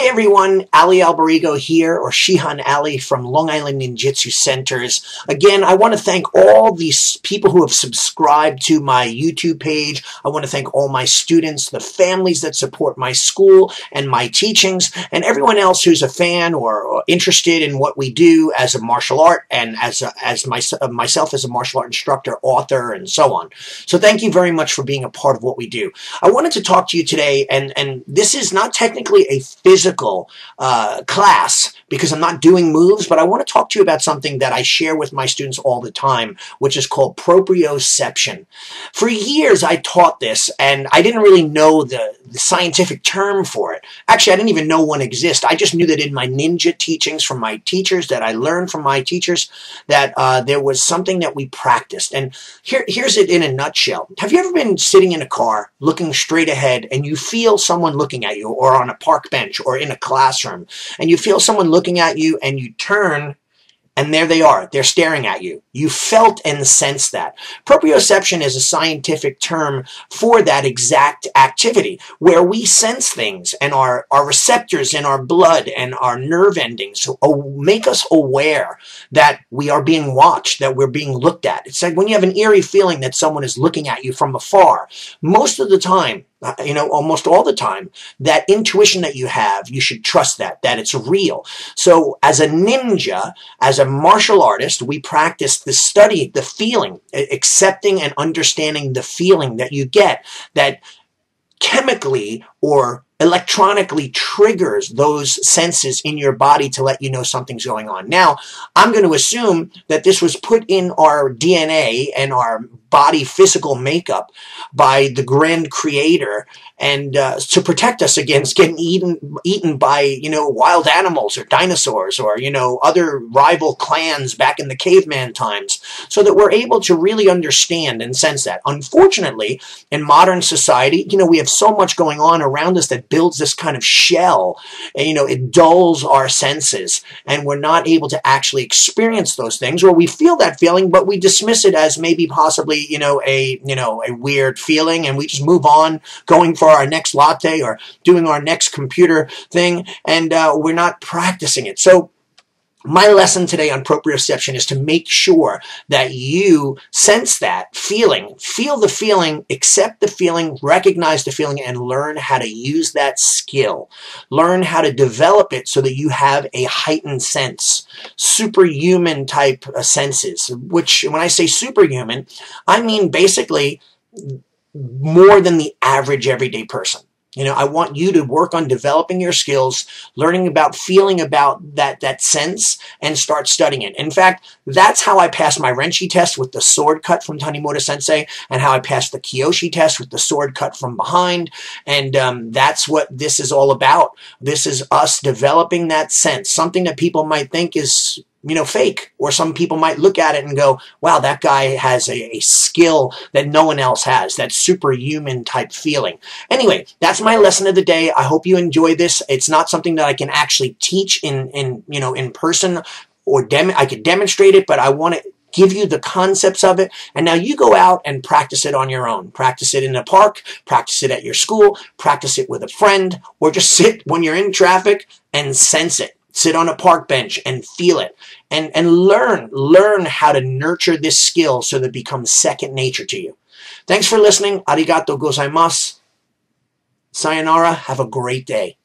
Hi everyone, Ali Alberigo here, or Shihan Ali from Long Island Ninjutsu Centers. Again, I want to thank all these people who have subscribed to my YouTube page. I want to thank all my students, the families that support my school and my teachings, and everyone else who's a fan or interested in what we do as a martial art and as myself as a martial art instructor, author, and so on. So thank you very much for being a part of what we do. I wanted to talk to you today, and this is not technically a physical class because I'm not doing moves, but I want to talk to you about something that I share with my students all the time, which is called proprioception. For years, I taught this, and I didn't really know the scientific term for it. Actually, I didn't even know one existed. I just knew that in my ninja teachings from my teachers, that I learned from my teachers, that there was something that we practiced. And here's it in a nutshell. Have you ever been sitting in a car, looking straight ahead, and you feel someone looking at you, or on a park bench, or in a classroom, and you feel someone looking at you, and you turn, and there they are. They're staring at you. You felt and sensed that. Proprioception is a scientific term for that exact activity, where we sense things, and our receptors in our blood and our nerve endings make us aware that we are being watched, that we're being looked at. It's like when you have an eerie feeling that someone is looking at you from afar. Most of the time, almost all the time, that intuition that you have, you should trust that it's real. So as a ninja, as a martial artist, we practice the study, the feeling, accepting and understanding the feeling that you get that chemically or electronically triggers those senses in your body to let you know something's going on. Now, I'm going to assume that this was put in our DNA and our body physical makeup by the grand creator, and to protect us against getting eaten by, wild animals or dinosaurs or, other rival clans back in the caveman times, so that we're able to really understand and sense that. Unfortunately, in modern society, we have so much going on around us that builds this kind of shell, and, it dulls our senses, and we're not able to actually experience those things, or we feel that feeling, but we dismiss it as maybe possibly, a weird feeling, and we just move on, going for our next latte or doing our next computer thing, and we're not practicing it. So my lesson today on proprioception is to make sure that you sense that feeling, feel the feeling, accept the feeling, recognize the feeling, and learn how to use that skill. Learn how to develop it so that you have a heightened sense, superhuman type senses, which when I say superhuman, I mean basically more than the average everyday person. I want you to work on developing your skills, learning about, feeling about that sense, and start studying it. In fact, that's how I passed my Renshi test with the sword cut from Tanimura Sensei, and how I passed the Kyoshi test with the sword cut from behind. And that's what this is all about. This is us developing that sense, something that people might think is fake, or some people might look at it and go, wow, that guy has a skill that no one else has, that superhuman type feeling. Anyway, that's my lesson of the day. I hope you enjoy this. It's not something that I can actually teach in person, or I could demonstrate it, but I want to give you the concepts of it, and now you go out and practice it on your own. Practice it in a park, practice it at your school, practice it with a friend, or just sit when you're in traffic and sense it. Sit on a park bench and feel it, and learn how to nurture this skill so that it becomes second nature to you. Thanks for listening. Arigato gozaimasu. Sayonara. Have a great day.